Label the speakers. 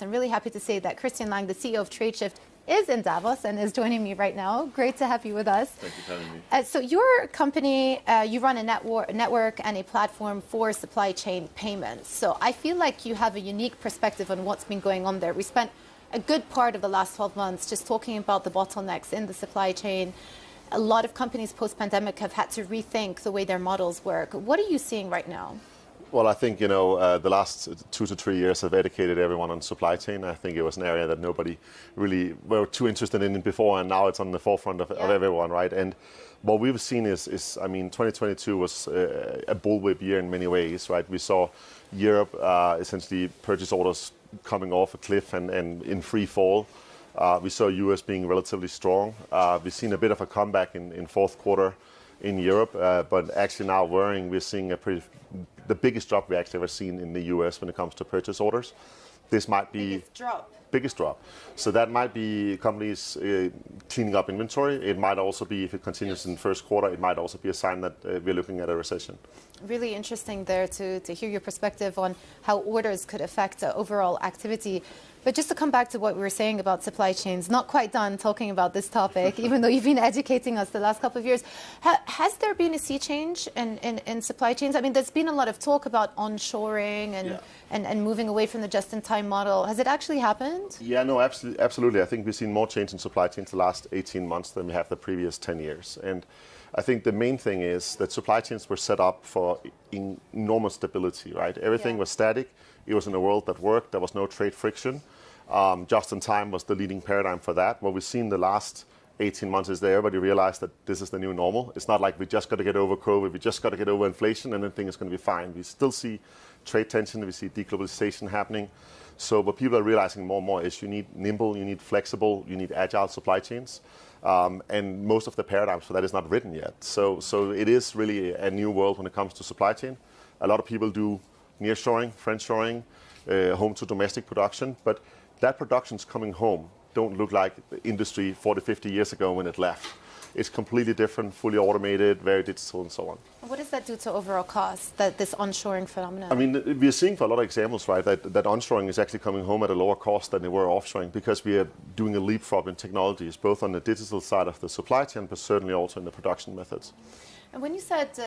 Speaker 1: I'm really happy to say that Christian Laang, the CEO of Tradeshift, is in Davos and is joining me right now. Great to have you with us.
Speaker 2: Thank you for having me.
Speaker 1: So your company, you run a network and a platform for supply chain payments. So I feel like you have a unique perspective on what's been going on there. We spent a good part of the last 12 months just talking about the bottlenecks in the supply chain. A lot of companies post-pandemic have had to rethink the way their models work. What are you seeing right now?
Speaker 2: Well, I think, the last 2 to 3 years have educated everyone on supply chain. I think it was an area that nobody really were too interested in before, and now it's on the forefront of everyone, right? And what we've seen is 2022 was a bullwhip year in many ways, right? We saw Europe essentially purchase orders coming off a cliff and in free fall. We saw US being relatively strong. We've seen a bit of a comeback in fourth quarter in Europe, but actually now we're seeing the biggest drop we actually ever seen in the US when it comes to purchase orders. This might be biggest drop. So that might be companies cleaning up inventory. It might also be, if it continues in the first quarter, it might also be a sign that we're looking at a recession.
Speaker 1: Really interesting there to hear your perspective on how orders could affect overall activity. But just to come back to what we were saying about supply chains, not quite done talking about this topic, even though you've been educating us the last couple of years. Has there been a sea change in supply chains? I mean, there's been a lot of talk about onshoring and moving away from the just-in-time model. Has it actually happened?
Speaker 2: Yeah, no, absolutely. I think we've seen more change in supply chains the last 18 months than we have the previous 10 years. And I think the main thing is that supply chains were set up for enormous stability, right? Everything was static. It was in a world that worked. There was no trade friction. Just in time was the leading paradigm for that. What we've seen the last 18 months is that everybody realized that this is the new normal. It's not like we just got to get over COVID, we just got to get over inflation, and then things is going to be fine. We still see trade tension, we see deglobalization happening. So what people are realizing more and more is you need nimble, you need flexible, you need agile supply chains. And most of the paradigms for that is not written yet. So it is really a new world when it comes to supply chain. A lot of people do nearshoring, friendshoring, home to domestic production, but that production's coming home don't look like the industry 40, 50 years ago when it left. It's completely different, fully automated, very digital, and so on.
Speaker 1: What does that do to overall costs, this onshoring phenomenon?
Speaker 2: I mean, we're seeing for a lot of examples, right, that onshoring is actually coming home at a lower cost than they were offshoring because we are doing a leapfrog in technologies, both on the digital side of the supply chain, but certainly also in the production methods.
Speaker 1: And when you said